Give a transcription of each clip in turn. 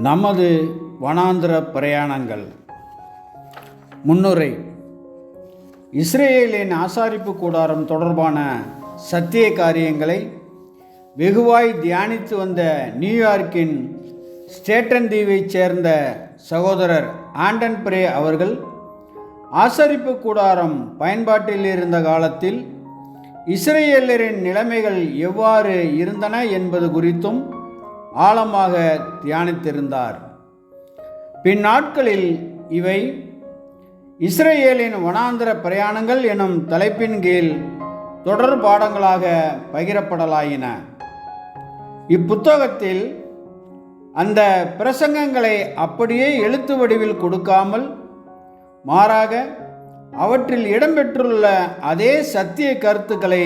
நமது வனாந்திர பிரயாணங்கள். முன்னுரை. இஸ்ரேலின் ஆசாரிப்பு கூடாரம் தொடர்பான சத்திய காரியங்களை வெகுவாய் தியானித்து வந்த நியூயார்க்கின் ஸ்டேட்டன் தீவைச் சேர்ந்த சகோதரர் ஆண்டன் பிரே அவர்கள் ஆசாரிப்பு கூடாரம் பயன்பாட்டில் இருந்த காலத்தில் இஸ்ரேலரின் நிலைமைகள் எவ்வாறு இருந்தன என்பது குறித்தும் ஆழமாக தியானித்திருந்தார். பின்னாட்களில் இவை இஸ்ரேலின் வனாந்திர பிரயாணங்கள் எனும் தலைப்பின் கீழ் தொடர் பாடங்களாக பகிரப்படலாயின. இப்புத்தகத்தில் அந்த பிரசங்கங்களை அப்படியே எழுத்து வடிவில் கொடுக்காமல் மாறாக அவற்றில் இடம்பெற்றுள்ள அதே சத்திய கருத்துக்களை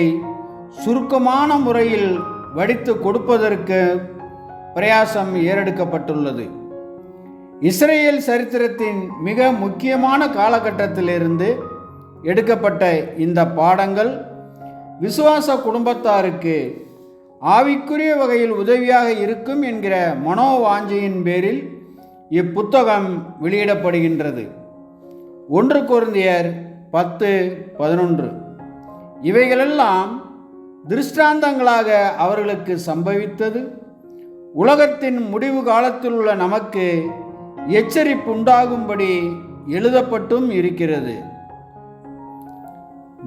சுருக்கமான முறையில் வடித்து கொடுப்பதற்கு பிரயாசம் ஏறெடுக்கப்பட்டுள்ளது. இஸ்ரேல் சரித்திரத்தின் மிக முக்கியமான காலகட்டத்திலிருந்து எடுக்கப்பட்ட இந்த பாடங்கள் விசுவாச குடும்பத்தாருக்கு ஆவிக்குரிய வகையில் உதவியாக இருக்கும் என்கிற மனோவாஞ்சையின் பேரில் இப்புத்தகம் வெளியிடப்படுகின்றது. 1 கொரிந்தியர் 10:11. இவைகளெல்லாம் திருஷ்டாந்தங்களாக அவர்களுக்கு சம்பவித்தது, உலகத்தின் முடிவு காலத்தில் உள்ள நமக்கு எச்சரிப்புண்டாகும்படி எழுதப்பட்டும் இருக்கிறது.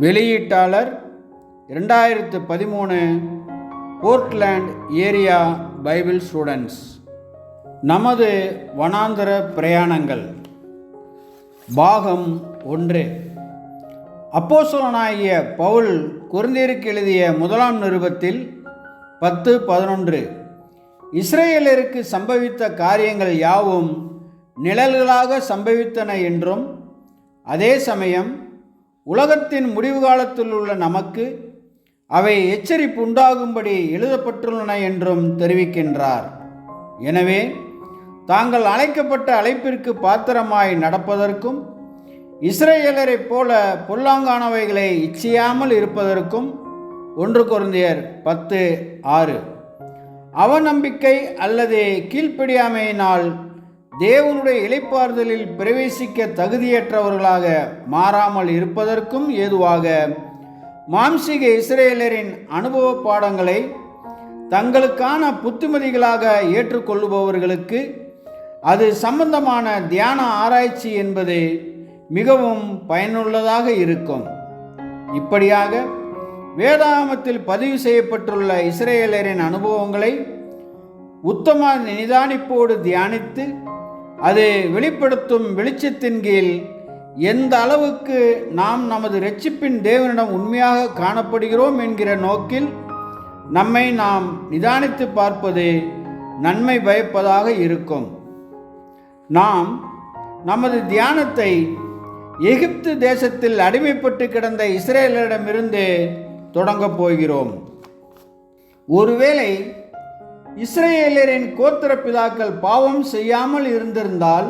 வெளியீட்டாளர் 2013, போர்ட்லேண்ட் ஏரியா பைபிள் ஸ்டூடெண்ட்ஸ். நமது வனாந்தர பிரயாணங்கள். பாகம் 1. அப்போஸ்தலனாகிய பவுல் கொரிந்தியருக்கு எழுதிய 1 நிருபத்தில் 10:11 இஸ்ரேலருக்கு சம்பவித்த காரியங்கள் யாவும் நிழல்களாக சம்பவித்தன என்றும், அதே சமயம் உலகத்தின் முடிவு காலத்தில் உள்ள நமக்கு அவை எச்சரிப்பு உண்டாகும்படி எழுதப்பட்டுள்ளன என்றும் தெரிவிக்கின்றார். எனவே தாங்கள் அழைக்கப்பட்ட அழைப்பிற்கு பாத்திரமாய் நடப்பதற்கும் இஸ்ரேலரைப் போல பொல்லாங்கானவைகளை இச்சையாமல் இருப்பதற்கும் 1 கொரிந்தியர் 10:6 அவநம்பிக்கை அல்லது கீழ்ப்படியாமையினால் தேவனுடைய இளைப்பாறுதலில் பிரவேசிக்க தகுதியற்றவர்களாக மாறாமல் இருப்பதற்கும் ஏதுவாக மாம்சீக இஸ்ரேலரின் அனுபவ பாடங்களை தங்களுக்கான புத்திமதிகளாக ஏற்றுக்கொள்ளுபவர்களுக்கு அது சம்பந்தமான தியான ஆராய்ச்சி என்பது மிகவும் பயனுள்ளதாக இருக்கும். இப்படியாக வேதாகமத்தில் பதிவு செய்யப்பட்டுள்ள இஸ்ரேலரின் அனுபவங்களை உத்தம நிதானிப்போடு தியானித்து அது வெளிப்படுத்தும் வெளிச்சத்தின் கீழ் எந்த அளவுக்கு நாம் நமது இரட்சிப்பின் தேவனிடம் உண்மையாக காணப்படுகிறோம் என்கிற நோக்கில் நம்மை நாம் நிதானித்து பார்ப்பது நன்மை பயப்பதாக இருக்கும். நாம் நமது தியானத்தை எகிப்து தேசத்தில் அடிமைப்பட்டு கிடந்த இஸ்ரேலரிடமிருந்து தொடங்கப் போகிறோம். ஒருவேளை இஸ்ரேலரின் கோத்திர பிதாக்கள் பாவம் செய்யாமல் இருந்திருந்தால்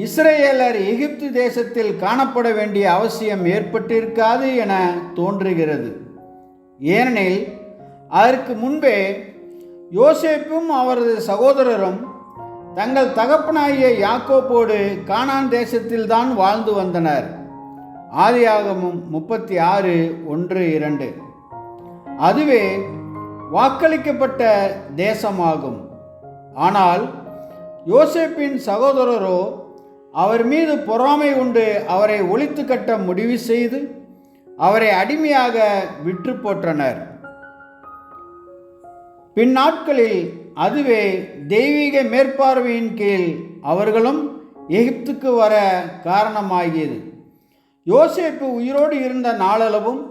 இஸ்ரேலர் எகிப்து தேசத்தில் காணப்பட வேண்டிய அவசியம் ஏற்பட்டிருக்காது என தோன்றுகிறது. ஏனெனில் அதற்கு முன்பே யோசேப்பும் அவரது சகோதரரும் தங்கள் தகப்பனாகிய யாக்கோபோடு கானான் தேசத்தில்தான் வாழ்ந்து வந்தனர். ஆதியாகமம் 36:1-2. அதுவே வாக்களிக்கப்பட்ட தேசமாகும். ஆனால் யோசேப்பின் சகோதரரோ அவர் மீது பொறாமை கொண்டு அவரை ஒழித்து கட்ட முடிவு செய்து அவரை அடிமையாக விற்று போற்றனர். பின்னாட்களில் அதுவே தெய்வீக மேற்பார்வையின் கீழ் அவர்களும் எகிப்துக்கு வர காரணமாகியது. யோசேப்பு உயிரோடு இருந்த நாளளவும்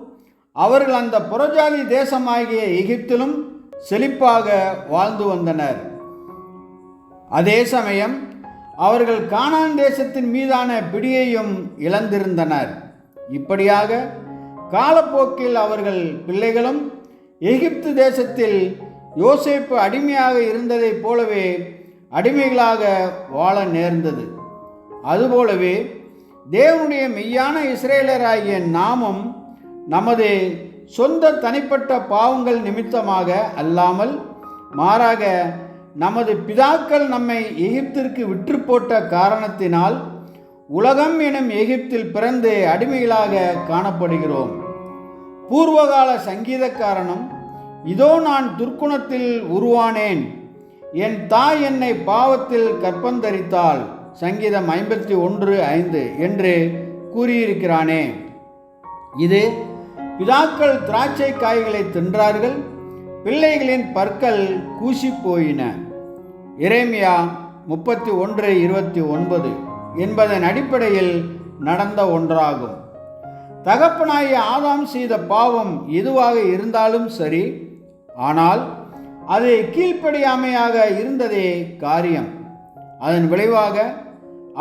அவர்கள் அந்த புறஜாதி தேசமாகிய எகிப்திலும் செழிப்பாக வாழ்ந்து வந்தனர். அதே சமயம் அவர்கள் கானான் தேசத்தின் மீதான பிடியையும் இழந்திருந்தனர். இப்படியாக காலப்போக்கில் அவர்கள் பிள்ளைகளும் எகிப்து தேசத்தில் யோசேப்பு அடிமையாக இருந்ததைப் போலவே அடிமைகளாக வாழ நேர்ந்தது. அதுபோலவே தேவனுடைய மெய்யான இஸ்ரேலராகிய நாமும் நமது சொந்த தனிப்பட்ட பாவங்கள் நிமித்தமாக அல்லாமல் மாறாக நமது பிதாக்கள் நம்மை எகிப்திற்கு விற்று போட்ட காரணத்தினால் உலகம் எனும் எகிப்தில் பிறந்து அடிமைகளாக காணப்படுகிறோம். பூர்வகால சங்கீதக்காரனும், இதோ நான் துர்க்குணத்தில் உருவானேன், என் தாய் என்னை பாவத்தில் கற்பந்தரித்தாள், சங்கீதம் 51:5 என்று கூறியிருக்கிறானே. இது பிதாக்கள் திராட்சை காய்களை தின்றார்கள், பிள்ளைகளின் பற்கள் கூசி போயின, எரேமியா 31:29 என்பதன் அடிப்படையில் நடந்த ஒன்றாகும். தகப்பனாகிய ஆதாம் செய்த பாவம் எதுவாக இருந்தாலும் சரி, ஆனால் அது கீழ்ப்படியாமையாக இருந்ததே காரியம். அதன் விளைவாக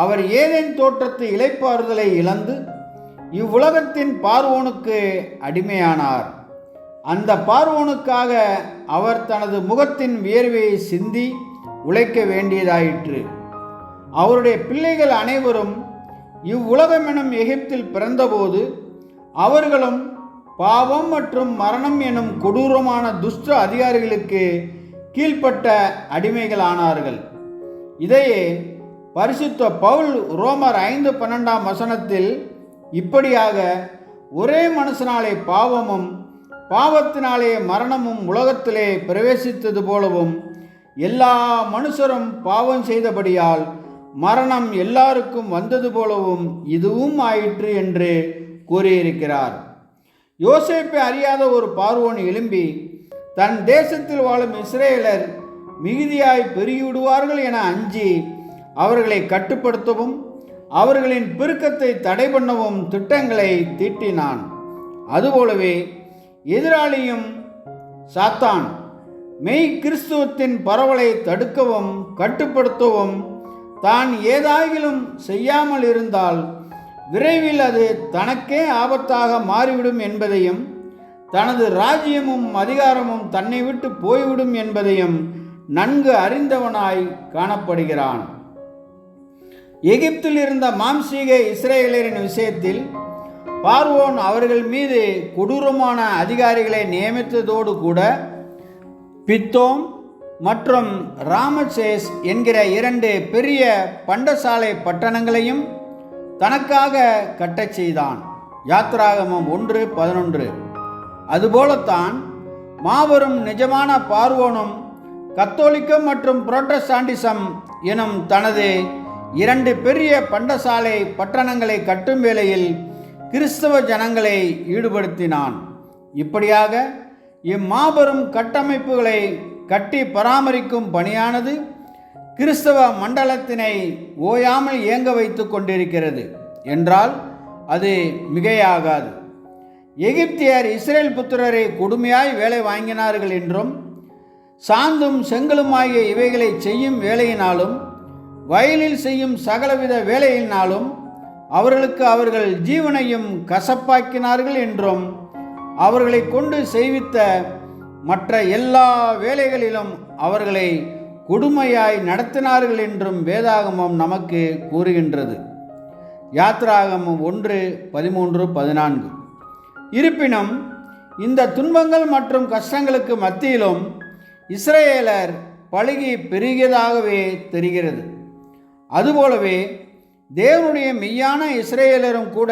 அவர் ஏதேன் தோட்டத்து இளைப்பாறுதலை இழந்து இவ்வுலகத்தின் பார்வோனுக்கு அடிமையானார். அந்த பார்வோனுக்காக அவர் தனது முகத்தின் வியர்வையை சிந்தி உழைக்க வேண்டியதாயிற்று. அவருடைய பிள்ளைகள் அனைவரும் இவ்வுலகம் எனும் எகிப்தில் பிறந்தபோது அவர்களும் பாவம் மற்றும் மரணம் எனும் கொடூரமான துஷ்ட அதிகாரிகளுக்கு கீழ்ப்பட்ட அடிமைகளானார்கள். இதையே பரிசுத்த பவுல் ரோமர் 5:12 இப்படியாக ஒரே மனுஷனாலே பாவமும் பாவத்தினாலே மரணமும் உலகத்திலே பிரவேசித்தது போலவும் எல்லா மனுஷரும் பாவம் செய்தபடியால் மரணம் எல்லாருக்கும் வந்தது போலவும் இதுவும் ஆயிற்று என்று கூறியிருக்கிறார். யோசேப்பை அறியாத ஒரு பார்வோன் எழும்பி தன் தேசத்தில் வாழும் இஸ்ரேலர் மிகுதியாய் பெருகிவிடுவார்கள் என அஞ்சி அவர்களை கட்டுப்படுத்தவும் அவர்களின் பெருக்கத்தை தடை பண்ணவும் திட்டங்களை தீட்டினான். அதுபோலவே எதிராளியும் சாத்தான் மெய் கிறிஸ்துவத்தின் பரவலை தடுக்கவும் கட்டுப்படுத்தவும் தான் ஏதாகிலும் செய்யாமல் இருந்தால் விரைவில் அது தனக்கே ஆபத்தாக மாறிவிடும் என்பதையும் தனது ராஜ்யமும் அதிகாரமும் தன்னை விட்டு போய்விடும் என்பதையும் நன்கு அறிந்தவனாய் காணப்படுகிறான். எகிப்தில் இருந்த மாம்சீக இஸ்ரேலரின் விஷயத்தில் பார்வோன் அவர்கள் மீது கொடூரமான அதிகாரிகளை நியமித்ததோடு கூட பித்தோம் மற்றும் ராமசேஸ் என்கிற 2 பெரிய பண்டசாலை பட்டணங்களையும் தனக்காக கட்டச் செய்தான். யாத்ராகமம் 1:11. அதுபோலத்தான் மாபெரும் நிஜமான பார்வோனும் கத்தோலிக்கம் மற்றும் புரோட்டஸ்டாண்டிசம் எனும் தனது 2 பெரிய பண்டசாலை பட்டணங்களை கட்டும் வேளையில் கிறிஸ்தவ ஜனங்களை ஈடுபடுத்தினான். இப்படியாக இம்மாபெரும் கட்டமைப்புகளை கட்டி பராமரிக்கும் பணியானது கிறிஸ்தவ மண்டலத்தினை ஓயாமல் இயங்க வைத்து கொண்டிருக்கிறது என்றால் அது மிகையாகாது. எகிப்தியர் இஸ்ரேல் புத்திரரை கொடுமையாய் வேலை வாங்கினார்கள் என்றும் சாந்தும் செங்கலுமாகிய இவைகளை செய்யும் வேலையினாலும் வயலில் செய்யும் சகலவித வேலையினாலும் அவர்களுக்கு அவர்கள் ஜீவனையும் கசப்பாக்கினார்கள் என்றும் அவர்களை கொண்டு செய்வித்த மற்ற எல்லா வேலைகளிலும் அவர்களை கொடுமையாய் நடத்தினார்கள் என்றும் வேதாகமம் நமக்கு கூறுகின்றது. யாத்ராகமம் 1:13-14. இருப்பினும் இந்த துன்பங்கள் மற்றும் கஷ்டங்களுக்கு மத்தியிலும் இஸ்ரேலர் பலுகி பெருகியதாகவே தெரிகிறது. அதுபோலவே தேவனுடைய மெய்யான இஸ்ரேலரும் கூட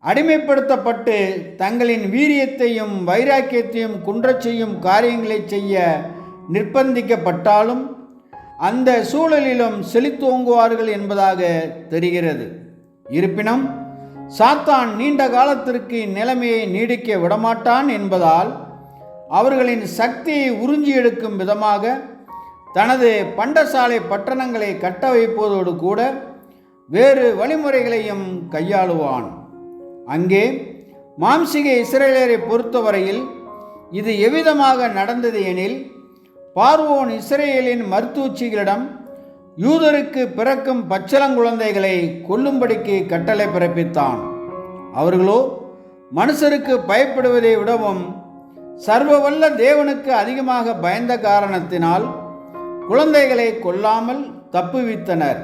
அடிமைப்படுத்தப்பட்டு தங்களின் வீரியத்தையும் வைராக்கியத்தையும் குன்றச் செய்யும் காரியங்களை செய்ய நிர்பந்திக்கப்பட்டாலும் அந்த சூழலிலும் செழித்தோங்குவார்கள் என்பதாக தெரிகிறது. இருப்பினும் சாத்தான் நீண்ட காலத்திற்கு இந்நிலைமையை நீடிக்க விடமாட்டான் என்பதால் அவர்களின் சக்தியை உறிஞ்சி எடுக்கும் விதமாக தனது பண்டசாலை பட்டணங்களை கட்ட வைப்பதோடு கூட வேறு வழிமுறைகளையும் கையாளுவான். அங்கே மாம்சீக இஸ்ரேலரை பொறுத்தவரையில் இது எவ்விதமாக நடந்தது எனில், பார்வோன் இஸ்ரேலின் மருத்துவச்சிகளிடம் யூதருக்கு பிறக்கும் பச்சிளங்குழந்தைகளை கொல்லும்படிக்கு கட்டளை பிறப்பித்தான். அவர்களோ மனுஷருக்கு பயப்படுவதை விடவும் சர்வவல்ல தேவனுக்கு அதிகமாக பயந்த காரணத்தினால் குழந்தைகளை கொல்லாமல் தப்புவித்தனர்.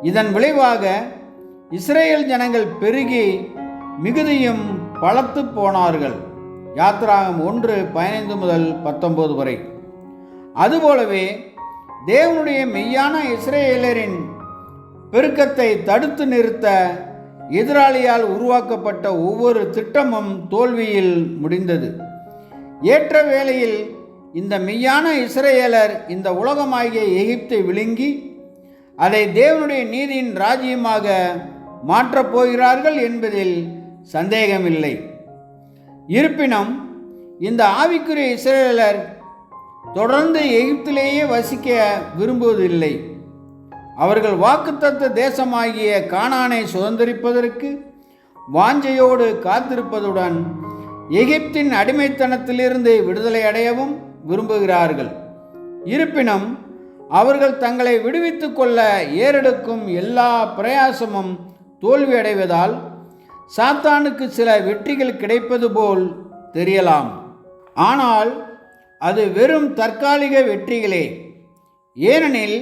இதன் விளைவாக இஸ்ரேல் ஜனங்கள் பெருகி மிகுதியும் பலத்து போனார்கள். யாத்ராகமம் 1:15-19 வரை. அதுபோலவே தேவனுடைய மெய்யான இஸ்ரவேலரின் பெருக்கத்தை தடுத்து நிறுத்த எதிராளியால் உருவாக்கப்பட்ட ஒவ்வொரு திட்டமும் தோல்வியில் முடிந்தது. ஏற்ற வேளையில் இந்த மெய்யான இஸ்ரவேலர் இந்த உலகமாகிய எகிப்தை விழுங்கி அதை தேவனுடைய நீதியின் ராஜ்யமாக மாற்றப் போகிறார்கள் என்பதில் சந்தேகமில்லை. இருப்பினும் இந்த ஆவிக்குரிய இஸ்ரவேலர் தொடர்ந்து எகிப்திலேயே வசிக்க விரும்புவதில்லை. அவர்கள் வாக்குத்தத்த தேசமாகிய கானானை சுதந்திரிப்பதற்கு வாஞ்சையோடு காத்திருப்பதுடன் எகிப்தின் அடிமைத்தனத்திலிருந்து விடுதலை அடையவும் விரும்புகிறார்கள். இருப்பினும் அவர்கள் தங்களை விடுவித்துக் கொள்ள ஏறெடுக்கும் எல்லா பிரயாசமும் தோல்வியடைவதால் சாத்தானுக்கு சில வெற்றிகள் கிடைப்பது போல் தெரியலாம். ஆனால் அது வெறும் தற்காலிக வெற்றிகளே. ஏனெனில்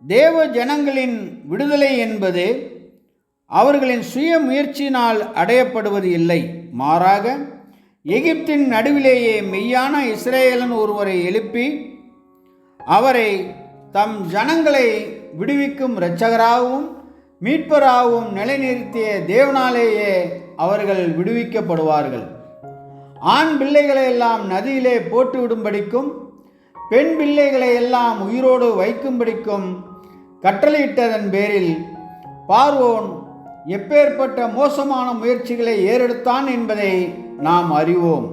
தேவ ஜனங்களின் விடுதலை என்பது அவர்களின் சுய முயற்சியினால் அடையப்படுவது இல்லை. மாறாக எகிப்தின் நடுவிலேயே மெய்யான இஸ்ரவேலன் ஒருவரை எழுப்பி அவரை தம் ஜனங்களை விடுவிக்கும் இரட்சகராகவும் மீட்பராகவும் நிலைநிறுத்திய தேவனாலேயே அவர்கள் விடுவிக்கப்படுவார்கள். ஆண் பிள்ளைகளை எல்லாம் நதியிலே போட்டுவிடும்படிக்கும் பெண் பிள்ளைகளை எல்லாம் உயிரோடு வைக்கும்படிக்கும் கட்டளையிட்டதன் பேரில் பார்வோன் எப்பேற்பட்ட மோசமான முயற்சிகளை ஏறெடுத்தான் என்பதை நாம் அறிவோம்.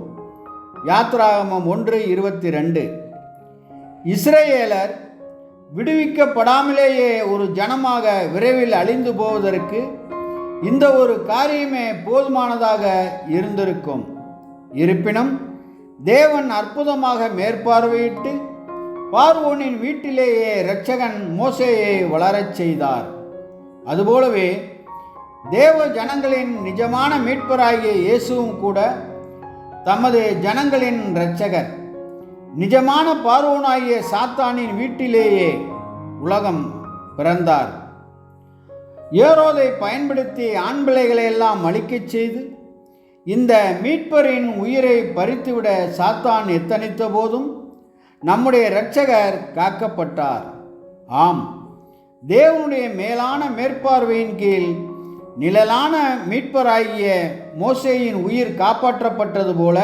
யாத்ராகமம் 1:22. இஸ்ரவேலர் விடுவிக்கப்படாமலேயே ஒரு ஜனமாக விரைவில் அழிந்து போவதற்கு இந்த ஒரு காரியமே போதுமானதாக இருந்திருக்கும். இருப்பினும் தேவன் அற்புதமாக மேற்பார்வையிட்டு பார்வோனின் வீட்டிலேயே இரட்சகன் மோசேயை வளரச் செய்தார். அதுபோலவே தேவ ஜனங்களின் நிஜமான மீட்பராகிய இயேசுவும் கூட தமது ஜனங்களின் இரட்சகர். நிஜமான பார்வோனாகிய சாத்தானின் வீட்டிலேயே உலகம் பிறந்தார். ஏரோதை பயன்படுத்தி ஆண் பிள்ளைகளை எல்லாம் அழிக்கச் செய்து இந்த மீட்பரின் உயிரை பறித்துவிட சாத்தான் எத்தனித்த போதும் நம்முடைய இரட்சகர் காக்கப்பட்டார். ஆம், தேவனுடைய மேலான மேற்பார்வையின் கீழ் நிழலான மீட்பராகிய மோசேயின் உயிர் காப்பாற்றப்பட்டது போல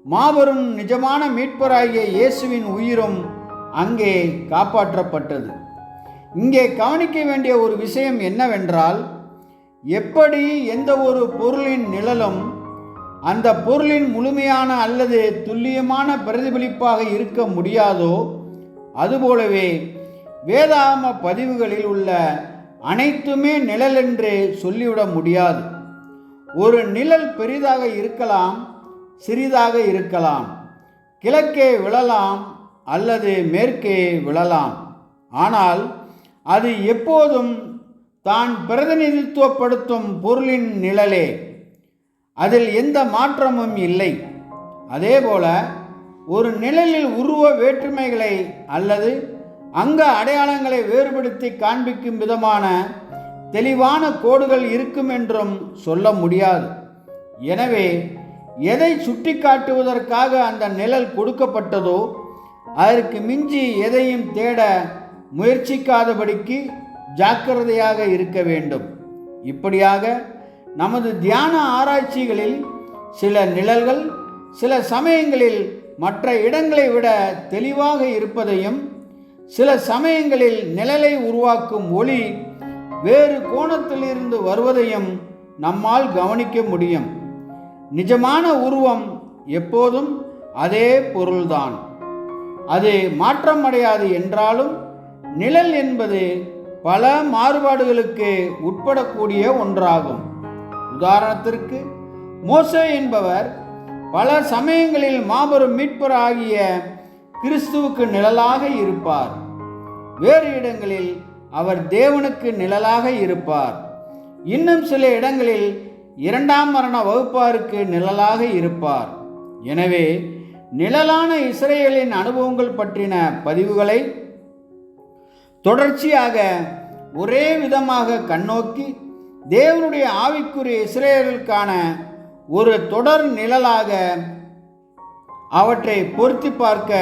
மாபெரும் நிஜமான மீட்பராகிய இயேசுவின் உயிரும் அங்கே காப்பாற்றப்பட்டது. இங்கே கவனிக்க வேண்டிய ஒரு விஷயம் என்னவென்றால், எப்படி எந்த ஒரு பொருளின் நிழலும் அந்த பொருளின் முழுமையான அல்லது துல்லியமான பிரதிபலிப்பாக இருக்க முடியாதோ, அதுபோலவே வேதாகம பதிவுகளில் உள்ள அனைத்துமே நிழல் என்று சொல்லிவிட முடியாது. ஒரு நிழல் பெரிதாக இருக்கலாம், சிறிதாக இருக்கலாம், கிழக்கே விழலாம் அல்லது மேற்கே விழலாம். ஆனால் அது எப்போதும் தான் பிரதிநிதித்துவப்படுத்தும் பொருளின் நிழலே. அதில் எந்த மாற்றமும் இல்லை. அதேபோல ஒரு நிழலில் உருவ வேற்றுமைகளை அல்லது அங்க அடையாளங்களை வேறுபடுத்தி காண்பிக்கும் விதமான தெளிவான கோடுகள் இருக்கும் என்றும் சொல்ல முடியாது. எனவே எதை சுட்டி காட்டுவதற்காக அந்த நிழல் கொடுக்கப்பட்டதோ அதற்கு மிஞ்சி எதையும் தேட முயற்சிக்காதபடிக்கு ஜாக்கிரதையாக இருக்க வேண்டும். இப்படியாக நமது தியான ஆராய்ச்சிகளில் சில நிழல்கள் சில சமயங்களில் மற்ற இடங்களை விட தெளிவாக இருப்பதையும், சில சமயங்களில் நிழலை உருவாக்கும் ஒளி வேறு கோணத்திலிருந்து வருவதையும் நம்மால் கவனிக்க முடியும். நிஜமான உருவம் எப்போதும் அதே பொருள்தான். அது மாற்றமடையாது என்றாலும் நிழல் என்பது பல மாறுபாடுகளுக்கு உட்படக்கூடிய ஒன்றாகும். உதாரணத்திற்கு, மோசே என்பவர் பல சமயங்களில் மாபெரும் மீட்பர் ஆகிய கிறிஸ்துவுக்கு நிழலாக இருப்பார். வேறு இடங்களில் அவர் தேவனுக்கு நிழலாக இருப்பார். இன்னும் சில இடங்களில் இரண்டாம் மரண வகுப்பாருக்கு நிழலாக இருப்பார். எனவே நிழலான இஸ்ரவேலின் அனுபவங்கள் பற்றின பதிவுகளை தொடர்ச்சியாக ஒரே விதமாக கண்ணோக்கி தேவனுடைய ஆவிக்குரிய இஸ்ரவேலுக்கான ஒரு தொடர் நிழலாக அவற்றை பொருத்தி பார்க்க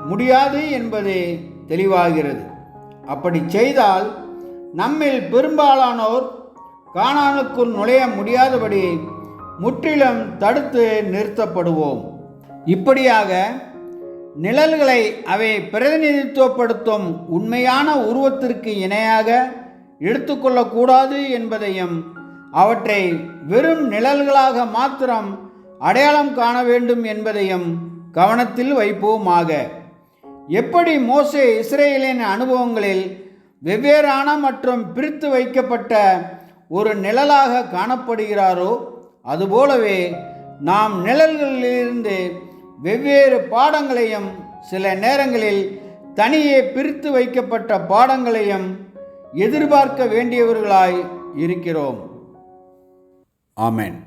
முடியாது என்பது தெளிவாகிறது. அப்படி செய்தால் நம்மில் பெரும்பாலானோர் கானானுக்குள் நுழைய முடியாதபடி முற்றிலும் தடுத்து நிறுத்தப்படுவோம். இப்படியாக நிழல்களை அவை பிரதிநிதித்துவப்படுத்தும் உண்மையான உருவத்திற்கு இணையாக எடுத்துக்கொள்ளக்கூடாது என்பதையும் அவற்றை வெறும் நிழல்களாக மாத்திரம் அடையாளம் காண வேண்டும் என்பதையும் கவனத்தில் வைப்போமாக. எப்படி மோசே இஸ்ரேலின் அனுபவங்களில் வெவ்வேறான மற்றும் பிரித்து வைக்கப்பட்ட ஒரு நிழலாக காணப்படுகிறாரோ, அதுபோலவே நாம் நிழல்களிலிருந்து வெவ்வேறு பாடங்களையும் சில நேரங்களில் தனியே பிரித்து வைக்கப்பட்ட பாடங்களையும் எதிர்பார்க்க வேண்டியவர்களாய் இருக்கிறோம். ஆமென்.